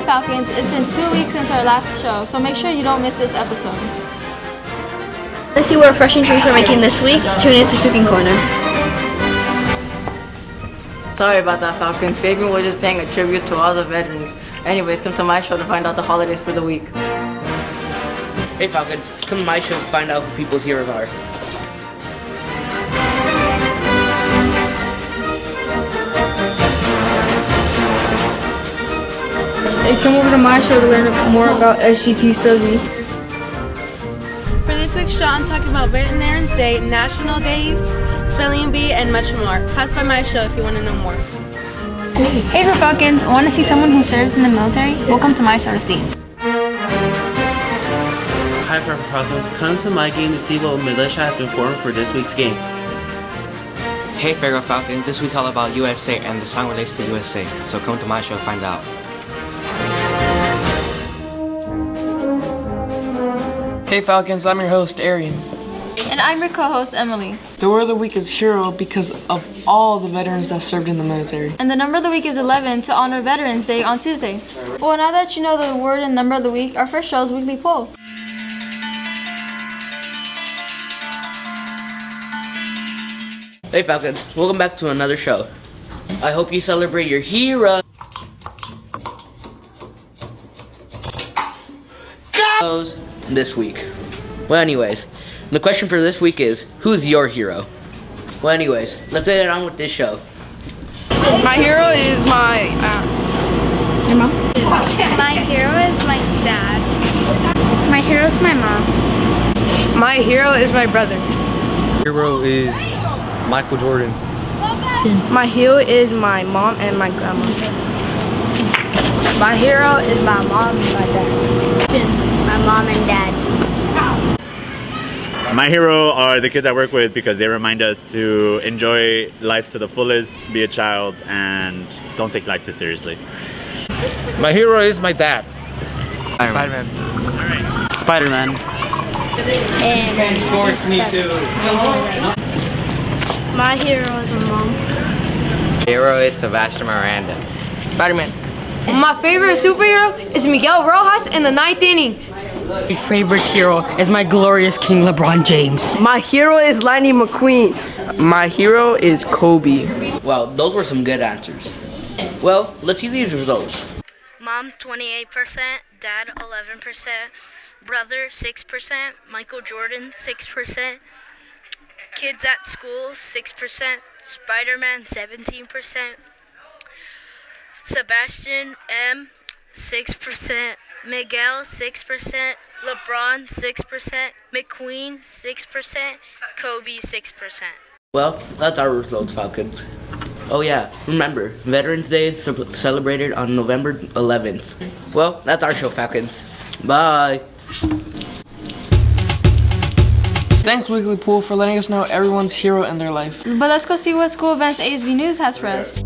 Falcons, it's been 2 weeks since our last show, so make sure you don't miss this episode. Let's see what refreshing drinks we're making this week. Tune in to Cooking Corner. Sorry about that, Falcons. Fabian was just paying a tribute to all the veterans. Anyways, come to my show to find out the holidays for the week. Hey Falcons, come to my show to find out who people's heroes are. Hey, come over to my show to learn more about SGT Study. For this week's show, I'm talking about Veterinarians Day, National Days, Spelling Bee, and much more. Pass by my show if you want to know more. Hey for Falcons, want to see someone who serves in the military? Welcome to my show to see. Hi for Falcons, come to my game to see what militia has been formed for this week's game. Hey Faro Falcons, this week's all about USA and the song relates to USA, so come to my show to find out. Hey Falcons, I'm your host, Arian. And I'm your co-host, Emily. The word of the week is hero because of all the veterans that served in the military. And the number of the week is 11 to honor Veterans Day on Tuesday. Well, now that you know the word and number of the week, our first show is Weekly Poll. Hey Falcons, welcome back to another show. I hope you celebrate your hero this week. Well anyways, the question for this week is, who's your hero? Well anyways, let's get on with this show. My hero is my Your mom? My hero is my dad. My hero is my mom. My hero is my brother. Hero is Michael Jordan. My hero is my mom and my grandma. My hero is my mom and my dad. My mom and dad. My hero are the kids I work with because they remind us to enjoy life to the fullest, be a child, and don't take life too seriously. My hero is my dad. Spider-Man. Spider-Man. And Force me to. my hero is my mom. Hero is Sebastian Miranda. Spider-Man. My favorite superhero is Miguel Rojas in the 9th inning. My favorite hero is my glorious King LeBron James. My hero is Lightning McQueen. My hero is Kobe. Well, those were some good answers. Well, let's see these results. Mom 28%, dad 11%, brother 6%, Michael Jordan 6%, kids at school 6%, Spider-Man 17%, Sebastian M 6%, Miguel 6%, LeBron 6%, McQueen 6%, Kobe 6%. Well, that's our results, Falcons. Oh yeah, remember, Veterans Day is celebrated on November 11th. Well, that's our show, Falcons. Bye! Thanks Weekly Pool for letting us know everyone's hero in their life. But let's go see what school events ASB News has for us.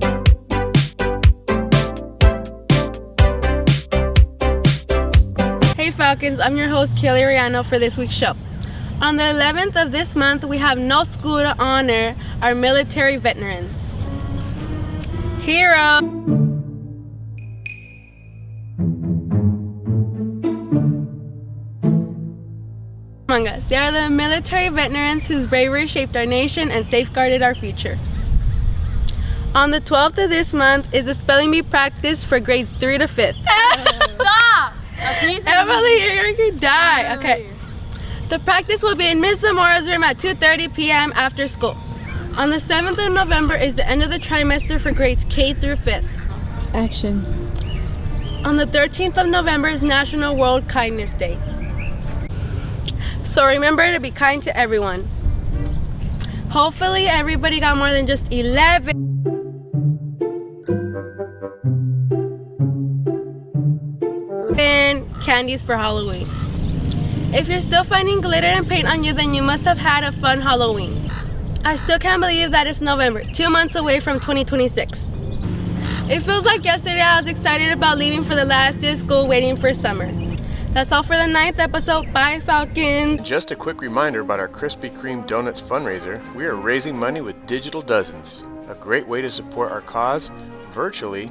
Hey Falcons, I'm your host Kelly Riano for this week's show. On the 11th of this month, we have no school to honor our military veterans. Hero! Among us, they are the military veterans whose bravery shaped our nation and safeguarded our future. On the 12th of this month is a spelling bee practice for grades 3 to 5th. Stop! Emily, you're going to die. Okay. The practice will be in Ms. Zamora's room at 2:30 p.m. after school. On the 7th of November is the end of the trimester for grades K through 5th. Action. On the 13th of November is National World Kindness Day. So remember to be kind to everyone. Hopefully everybody got more than just 11 candies for Halloween. If you're still finding glitter and paint on you, then you must have had a fun Halloween. I still can't believe that it's November, 2 months away from 2026. It feels like yesterday I was excited about leaving for the last day of school waiting for summer. That's all for the 9th episode. Bye, Falcons. Just a quick reminder about our Krispy Kreme Donuts fundraiser. We are raising money with Digital Dozens, a great way to support our cause virtually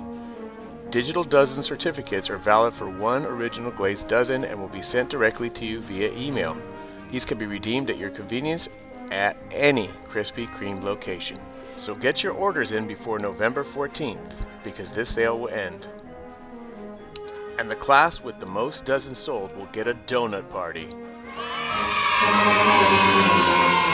Digital dozen certificates are valid for one original glazed dozen and will be sent directly to you via email. These can be redeemed at your convenience at any Krispy Kreme location. So get your orders in before November 14th, because this sale will end. And the class with the most dozens sold will get a donut party.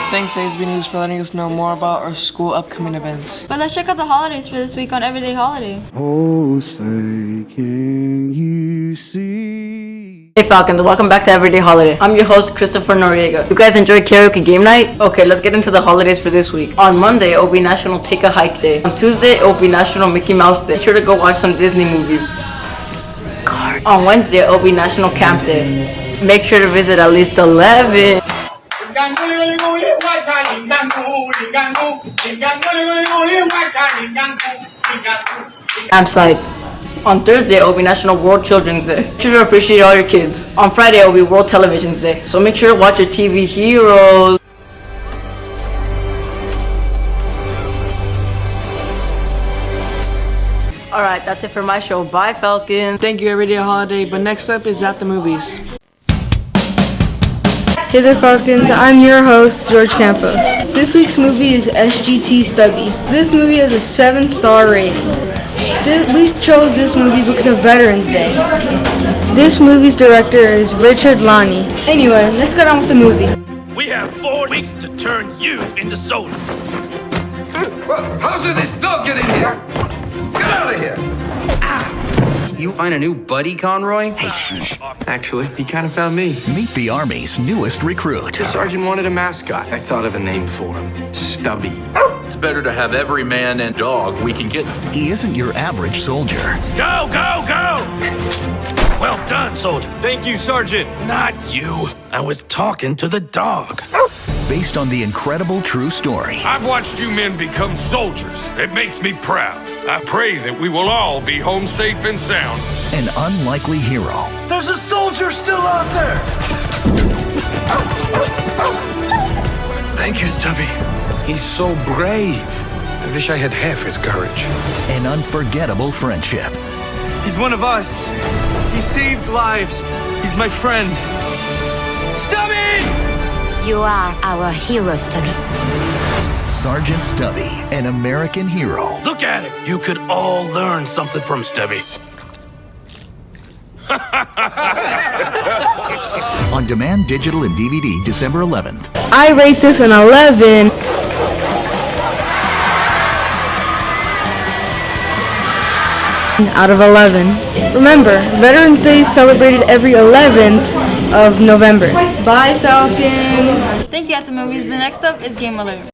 Thanks, ASB News, for letting us know more about our school upcoming events. But let's check out the holidays for this week on Everyday Holiday. Oh, say, can you see? Hey Falcons, welcome back to Everyday Holiday. I'm your host, Christopher Noriega. You guys enjoy karaoke game night? Okay, let's get into the holidays for this week. On Monday, it will be National Take a Hike Day. On Tuesday, it will be National Mickey Mouse Day. Be sure to go watch some Disney movies. On Wednesday, it will be National Camp Day. Make sure to visit at least 11 campsites. On Thursday, it will be National World Children's Day. Make sure to appreciate all your kids. On Friday, it will be World Television's Day. So make sure to watch your TV heroes. Alright, that's it for my show. Bye, Falcons. Thank you, Everyday Holiday, but next up is At the Movies. Hey there, Falcons. I'm your host, George Campos. This week's movie is SGT Stubby. This movie has a 7-star rating. We chose this movie because of Veterans Day. This movie's director is Richard Lonnie. Anyway, let's get on with the movie. We have 4 weeks to turn you into soldiers. How did this dog get in here? Get out of here! You find a new buddy, Conroy? Hey, shh. Actually, he kind of found me. Meet the Army's newest recruit. The sergeant wanted a mascot. I thought of a name for him. Stubby. It's better to have every man and dog we can get. He isn't your average soldier. Go, go, go! Well done, soldier. Thank you, Sergeant. Not you. I was talking to the dog. Based on the incredible true story. I've watched you men become soldiers. It makes me proud. I pray that we will all be home safe and sound. An unlikely hero. There's a soldier still out there! Thank you, Stubby. He's so brave. I wish I had half his courage. An unforgettable friendship. He's one of us. He saved lives. He's my friend. Stubby! You are our hero, Stubby. Sergeant Stubby, an American hero. Look at him. You could all learn something from Stubby. On demand, digital, and DVD, December 11th. I rate this an 11. Out of 11. Remember, Veterans Day is celebrated every 11th of November. Bye, Falcons. Thank you, At the Movies, but next up is Game Alert.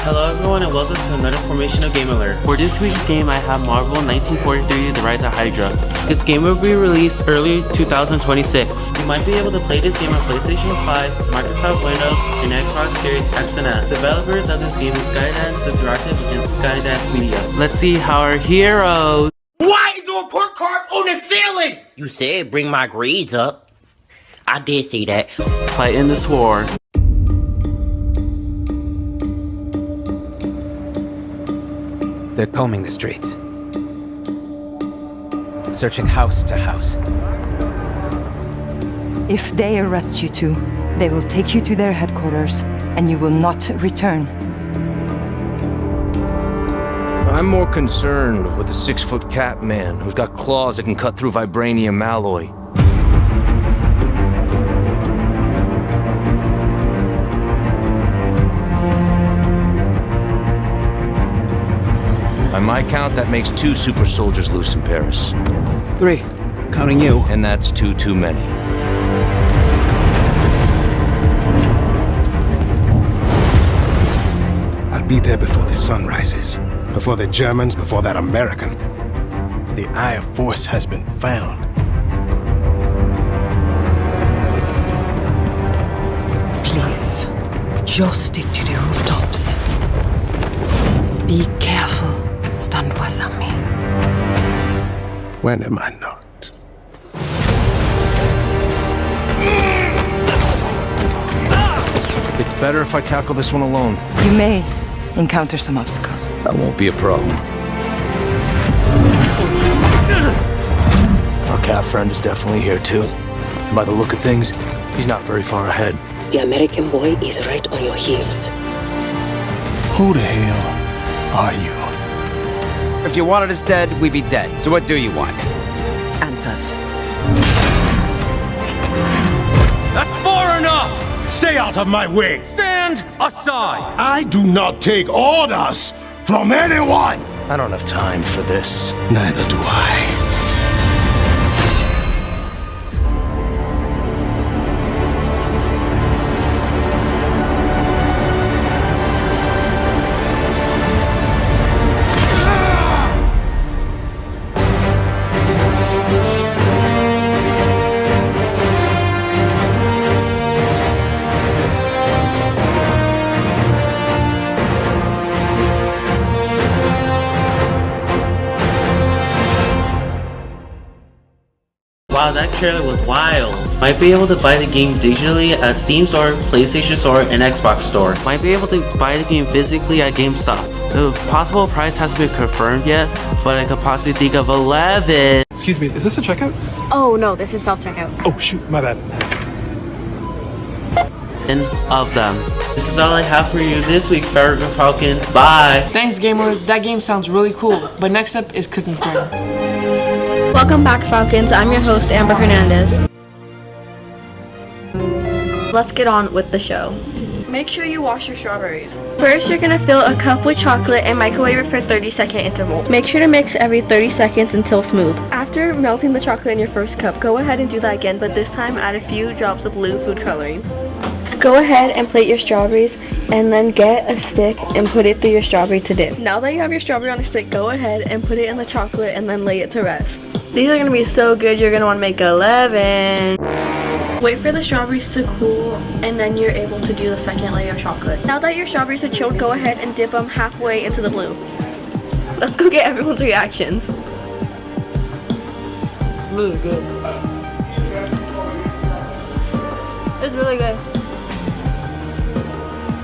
Hello everyone and welcome to another Formation of Game Alert. For this week's game I have Marvel 1943 The Rise of Hydra. This game will be released early 2026. You might be able to play this game on PlayStation 5, Microsoft Windows, and Xbox Series X and S. Developers of this game is Skydance Interactive and Skydance Media. Let's see how our heroes... Why is there a report card on the ceiling? You said bring my grades up. I did see that. Fight in this war. They're combing the streets, searching house to house. If they arrest you two, they will take you to their headquarters, and you will not return. I'm more concerned with the 6-foot cat man who's got claws that can cut through vibranium alloy. By my count, that makes 2 super soldiers loose in Paris. 3, counting you. And that's 2 too many. I'll be there before the sun rises. Before the Germans, before that American. The Eye of Force has been found. Please, just stick to the rooftops. Be careful, Stanwasami. When am I not? It's better if I tackle this one alone. You may, encounter some obstacles. That won't be a problem. Our cat friend is definitely here too. And by the look of things, he's not very far ahead. The American boy is right on your heels. Who the hell are you? If you wanted us dead, we'd be dead. So what do you want? Answers. That's far enough! Stay out of my way! Stand aside! I do not take orders from anyone! I don't have time for this. Neither do I. Wow, that trailer was wild. Might be able to buy the game digitally at Steam Store, PlayStation Store, and Xbox Store. Might be able to buy the game physically at GameStop. The possible price hasn't been confirmed yet, but I could possibly think of 11. Excuse me, is this a checkout? Oh no, this is self-checkout. Oh shoot, my bad. Of them. This is all I have for you this week, Farragut Falcons. Bye! Thanks, Gamer. That game sounds really cool. But next up is Cooking Corner. Welcome back, Falcons. I'm your host, Amber Hernandez. Let's get on with the show. Make sure you wash your strawberries. First, you're gonna fill a cup with chocolate and microwave it for 30-second intervals. Make sure to mix every 30 seconds until smooth. After melting the chocolate in your first cup, go ahead and do that again, but this time add a few drops of blue food coloring. Go ahead and plate your strawberries and then get a stick and put it through your strawberry to dip. Now that you have your strawberry on a stick, go ahead and put it in the chocolate and then lay it to rest. These are going to be so good, you're going to want to make 11. Wait for the strawberries to cool and then you're able to do the second layer of chocolate. Now that your strawberries are chilled, go ahead and dip them halfway into the blue. Let's go get everyone's reactions. Really good. It's really good.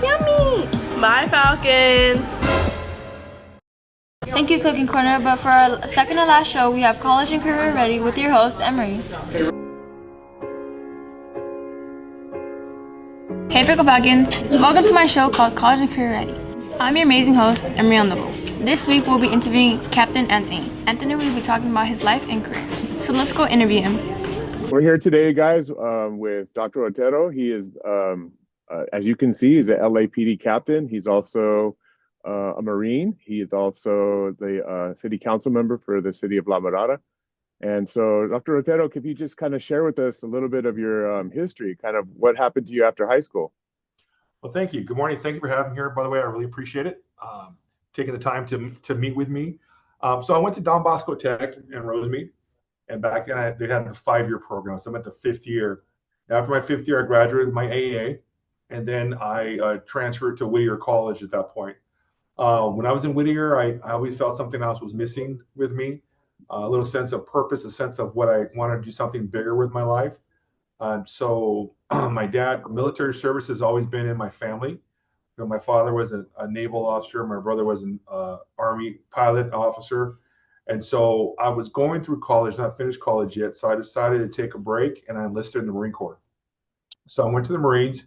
Yummy! Bye, Falcons! Thank you, Cooking Corner, but for our second to last show, we have College and Career Ready with your host, Emery. Hey, Fickle Falcons! Welcome to my show called College and Career Ready. I'm your amazing host, Emery Ondovo. This week, we'll be interviewing Captain Anthony. Anthony will be talking about his life and career. So let's go interview him. We're here today, guys, with Dr. Otero. He is, as you can see, he's an LAPD captain. He's also a Marine. He is also the city council member for the city of La Mirada. And so, Dr. Otero, could you just kind of share with us a little bit of your history, kind of what happened to you after high school? Well, thank you. Good morning. Thank you for having me here. By the way, I really appreciate it. Taking the time to meet with me. So I went to Don Bosco Tech in Rosemead. And back then, they had the 5-year program. So I'm at the 5th year. After my 5th year, I graduated with my AA. And then I transferred to Whittier College at that point. When I was in Whittier, I always felt something else was missing with me. A little sense of purpose, a sense of what I wanted to do something bigger with my life. So my dad, military service has always been in my family. You know, my father was a naval officer. My brother was an Army pilot officer. And so I was going through college, not finished college yet. So I decided to take a break and I enlisted in the Marine Corps. So I went to the Marines.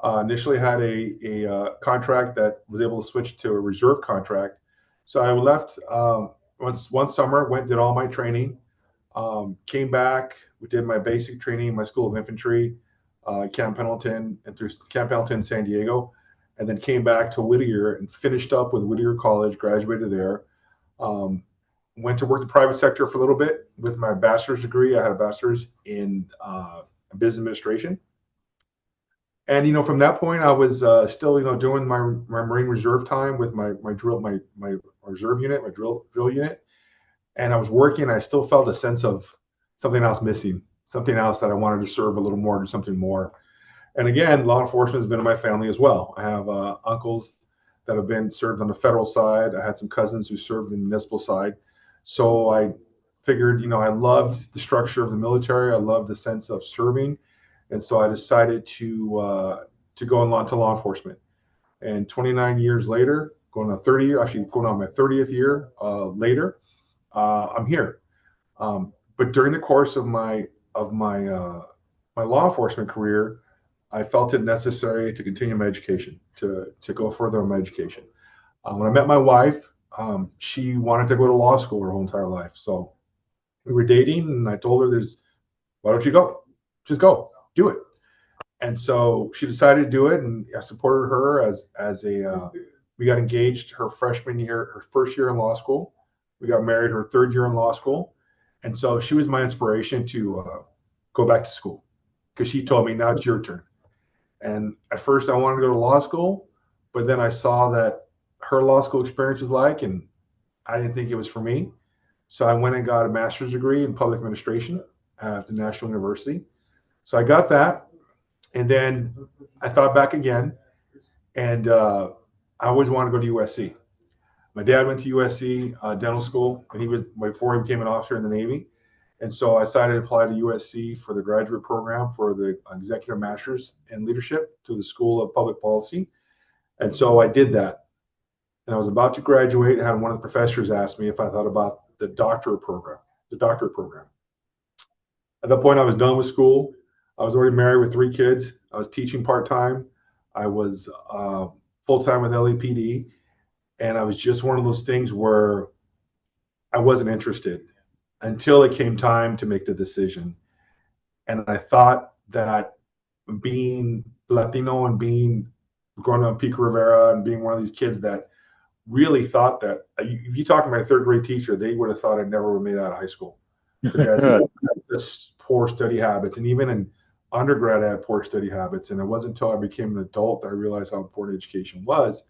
Initially had a contract that was able to switch to a reserve contract. So I left one summer, did all my training, came back, we did my basic training, my School of Infantry, Camp Pendleton, and through Camp Pendleton, San Diego, and then came back to Whittier and finished up with Whittier College, graduated there. Went to work the private sector for a little bit with my bachelor's degree. I had a bachelor's in business administration. And, you know, from that point, I was still, you know, doing my Marine Reserve time with my reserve unit, my drill unit. And I was working, I still felt a sense of something else missing, something else that I wanted to serve a little more, do something more. And again, law enforcement has been in my family as well. I have uncles that have been served on the federal side. I had some cousins who served in the municipal side. So I figured, you know, I loved the structure of the military. I loved the sense of serving. And so I decided to go into law enforcement. And 29 years later, going on 30 year, actually going on my 30th year later. I'm here. But during the course of my law enforcement career, I felt it necessary to continue my education, to go further in my education. When I met my wife, she wanted to go to law school her whole entire life. So we were dating, and I told her, why don't you go? Just go, do it. And so she decided to do it, and I supported her we got engaged her freshman year, her first year in law school. We got married her third year in law school. And so she was my inspiration to go back to school, because she told me, now it's your turn. And at first I wanted to go to law school, but then I saw that her law school experience was like, and I didn't think it was for me. So I went and got a master's degree in public administration at the National University. So I got that. And then I thought back again, and I always wanted to go to USC. My dad went to USC dental school, and he was before he became an officer in the Navy. And so I decided to apply to USC for the graduate program for the executive master's in leadership to the School of Public Policy. And so I did that. And I was about to graduate, and had one of the professors ask me if I thought about the doctorate program. At that point, I was done with school. I was already married with 3 kids. I was teaching part-time. I was full-time with LAPD. And I was just one of those things where I wasn't interested until it came time to make the decision. And I thought that being Latino and growing up in Pico Rivera and being one of these kids that really thought that, if you talk to my 3rd grade teacher, they would have thought I never would have made it out of high school. Because that's poor study habits. And even in undergrad, I had poor study habits. And it wasn't until I became an adult that I realized how important education was.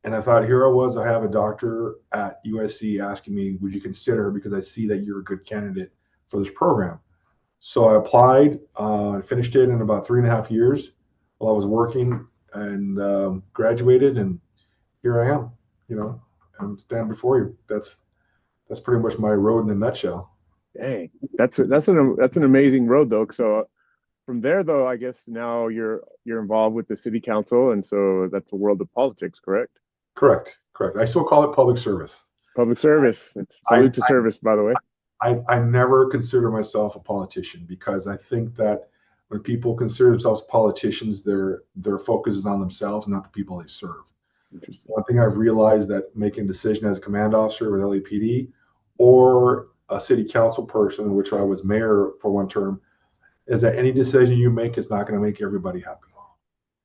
And I thought, here I was, I have a doctor at USC asking me, would you consider, because I see that you're a good candidate for this program. So I applied, finished it in about 3.5 years while I was working, and graduated, and here I am, I'm standing before you. That's pretty much my road in a nutshell. Dang, that's an amazing road though. So from there though, I guess now you're involved with the city council, and so that's the world of politics, correct? Correct. I still call it public service. Public service. It's salute to service, by the way. I never consider myself a politician, because I think that when people consider themselves politicians, their focus is on themselves, not the people they serve. One thing I've realized, that making a decision as a command officer with LAPD or a city council person, which I was mayor for one term, is that any decision you make is not going to make everybody happy.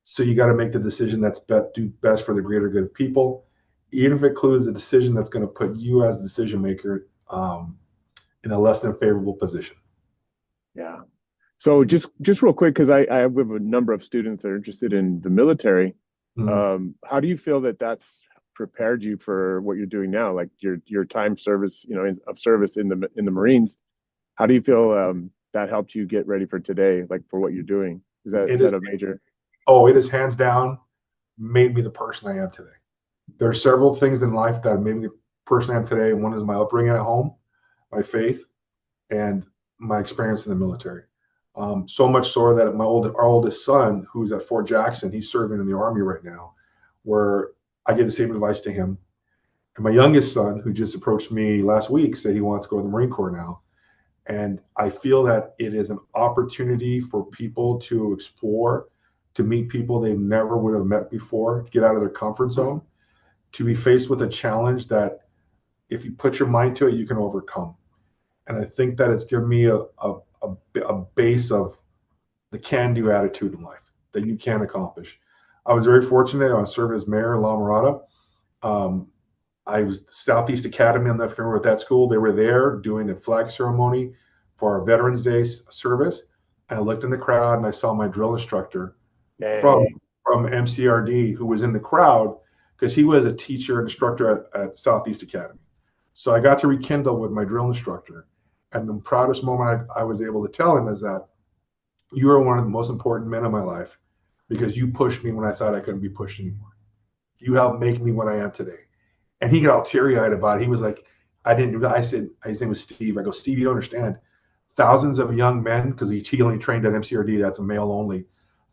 So you got to make the decision that's do best for the greater good of people, even if it includes a decision that's going to put you as the decision maker in a less than favorable position. Yeah. So just real quick, because I have a number of students that are interested in the military. Mm-hmm. How do you feel that that's prepared you for what you're doing now, like your time service, of service in the Marines? How do you feel that helped you get ready for today, like for what you're doing? Is that a major? Oh, it has hands down made me the person I am today. There are several things in life that made me the person I am today. One is my upbringing at home, my faith, and my experience in the military. So much so that our oldest son, who's at Fort Jackson, he's serving in the Army right now, where I give the same advice to him. And my youngest son, who just approached me last week, said he wants to go to the Marine Corps now. And I feel that it is an opportunity for people to explore, to meet people they never would have met before, to get out of their comfort zone, to be faced with a challenge that if you put your mind to it, you can overcome. And I think that it's given me a base of the can-do attitude in life that you can accomplish. I was very fortunate. I was serving as mayor in La Mirada. I was Southeast Academy. I'm not familiar with that school. They were there doing a flag ceremony for our Veterans Day service. And I looked in the crowd, and I saw my drill instructor from MCRD, who was in the crowd because he was a teacher and instructor at Southeast Academy. So I got to rekindle with my drill instructor. And the proudest moment I was able to tell him is that you are one of the most important men in my life, because you pushed me when I thought I couldn't be pushed anymore. You helped make me what I am today. And he got all teary-eyed about it. He was like, I said, his name was Steve. I go, Steve, you don't understand. Thousands of young men, because he only trained at MCRD, that's a male only.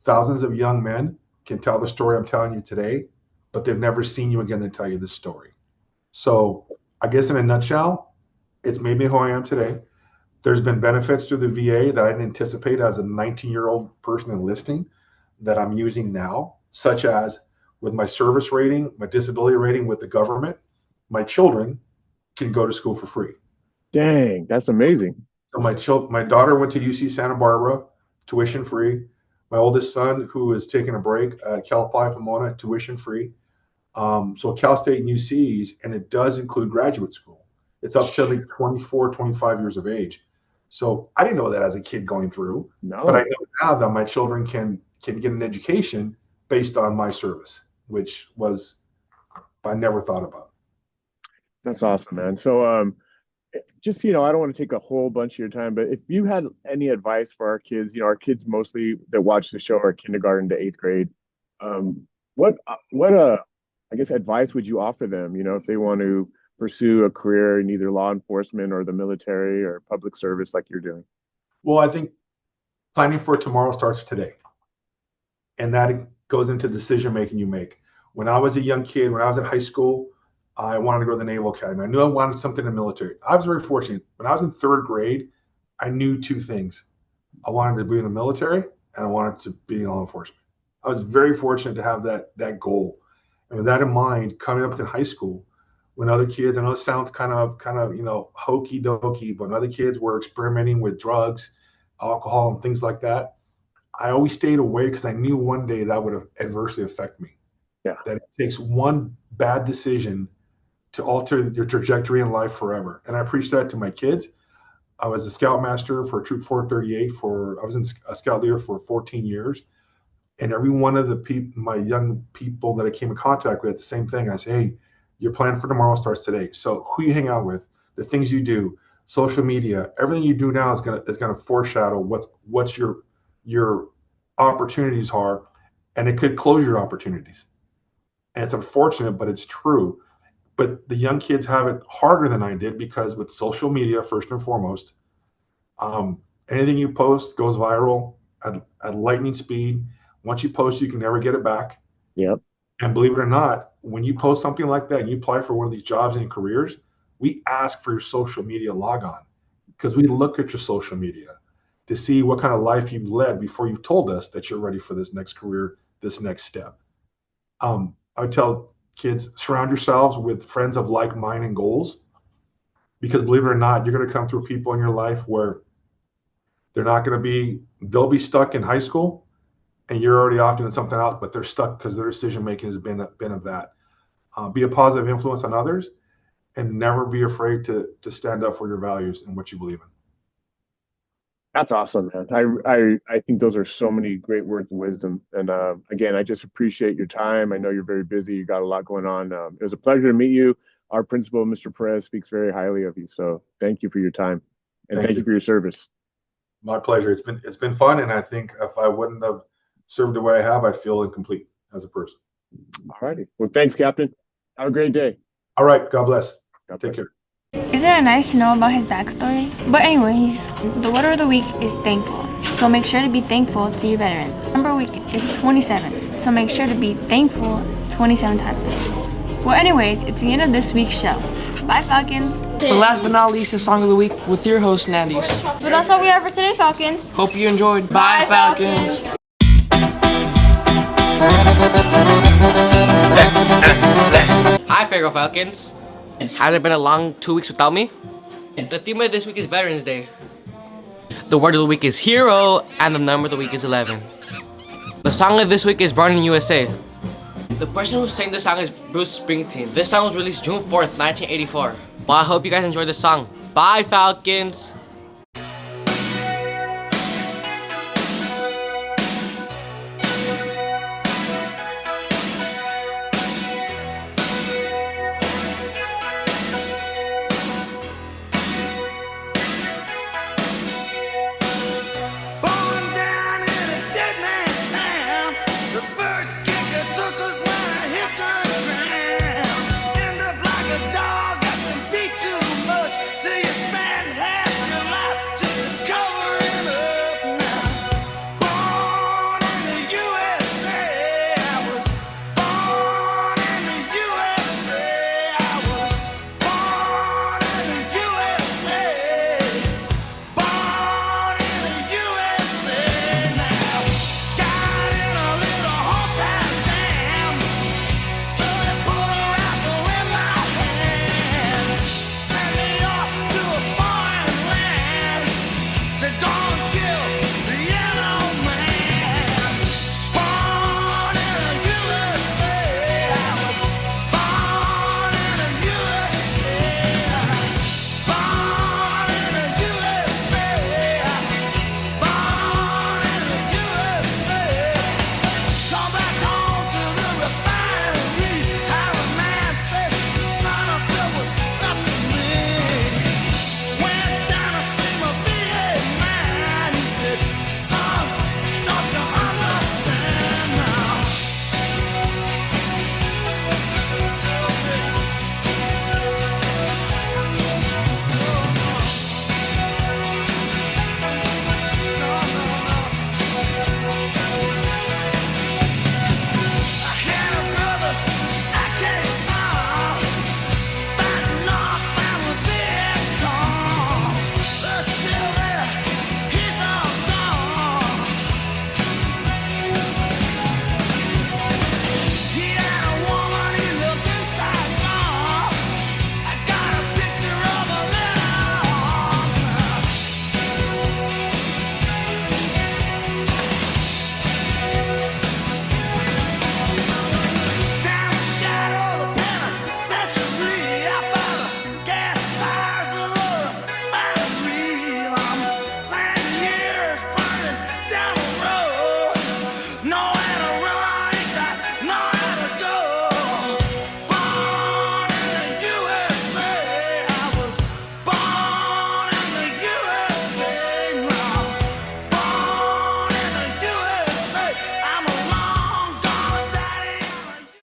Thousands of young men can tell the story I'm telling you today, but they've never seen you again to tell you this story. So I guess in a nutshell, it's made me who I am today. There's been benefits through the VA that I didn't anticipate as a 19-year-old person enlisting that I'm using now, such as with my service rating, my disability rating with the government, my children can go to school for free. Dang, that's amazing. So my daughter went to UC Santa Barbara, tuition free. My oldest son, who is taking a break at Cal Poly Pomona, tuition free. So Cal State and UC's, and it does include graduate school. It's up to like 24, 25 years of age. So I didn't know that as a kid going through, but I know now that my children can get an education based on my service, which was I never thought about. That's awesome, man. So just, I don't want to take a whole bunch of your time, but if you had any advice for our kids, our kids mostly that watch the show are kindergarten to 8th grade. What I guess advice would you offer them, if they want to pursue a career in either law enforcement or the military or public service like you're doing? Well, I think planning for tomorrow starts today. And that goes into decision making you make. When I was a young kid, when I was in high school, I wanted to go to the Naval Academy. I knew I wanted something in the military. I was very fortunate. When I was in 3rd grade, I knew 2 things. I wanted to be in the military and I wanted to be in law enforcement. I was very fortunate to have that goal. And with that in mind, coming up in high school, when other kids, I know it sounds kind of hokey dokey, but when other kids were experimenting with drugs, alcohol, and things like that, I always stayed away because I knew one day that would adversely affect me. Yeah. That it takes one bad decision to alter your trajectory in life forever. And I preach that to my kids. I was a scoutmaster for Troop 438 I was a scout leader for 14 years. And every one of my young people that I came in contact with, the same thing. I say, hey, your plan for tomorrow starts today. So who you hang out with, the things you do, social media, everything you do now is gonna foreshadow what's your opportunities are, and it could close your opportunities. And it's unfortunate, but it's true. But the young kids have it harder than I did because with social media, first and foremost, anything you post goes viral at lightning speed. Once you post, you can never get it back. Yep. And believe it or not, when you post something like that and you apply for one of these jobs and careers, we ask for your social media logon because we look at your social media to see what kind of life you've led before you've told us that you're ready for this next career, this next step. I would tell kids, surround yourselves with friends of like mind and goals, because believe it or not, you're going to come through people in your life where they'll be stuck in high school and you're already off doing something else, but they're stuck because their decision making has been of that. Be a positive influence on others and never be afraid to stand up for your values and what you believe in. That's awesome, man. I think those are so many great words of wisdom. And again, I just appreciate your time. I know you're very busy. You got a lot going on. It was a pleasure to meet you. Our principal, Mr. Perez, speaks very highly of you. So thank you for your time, and thank you for your service. My pleasure. It's been fun, and I think if I wouldn't have served the way I have, I'd feel incomplete as a person. All righty. Well, thanks, Captain. Have a great day. All right. God bless. Take care. Isn't it nice to know about his backstory? But anyways, the word of the week is thankful. So make sure to be thankful to your veterans. Number week is 27. So make sure to be thankful 27 times. Well, anyways, it's the end of this week's show. Bye, Falcons. But last but not least, the song of the week with your host, Nandies. But that's all we have for today, Falcons. Hope you enjoyed. Bye, Falcons. Hi, Faro Falcons. Has it been a long 2 weeks without me? The theme of this week is Veterans Day. The word of the week is hero, and the number of the week is 11. The song of this week is Born in USA. The person who sang this song is Bruce Springsteen. This song was released June 4th, 1984. Well, I hope you guys enjoyed the song. Bye, Falcons! Born down in a dead man's town. The first kicker took us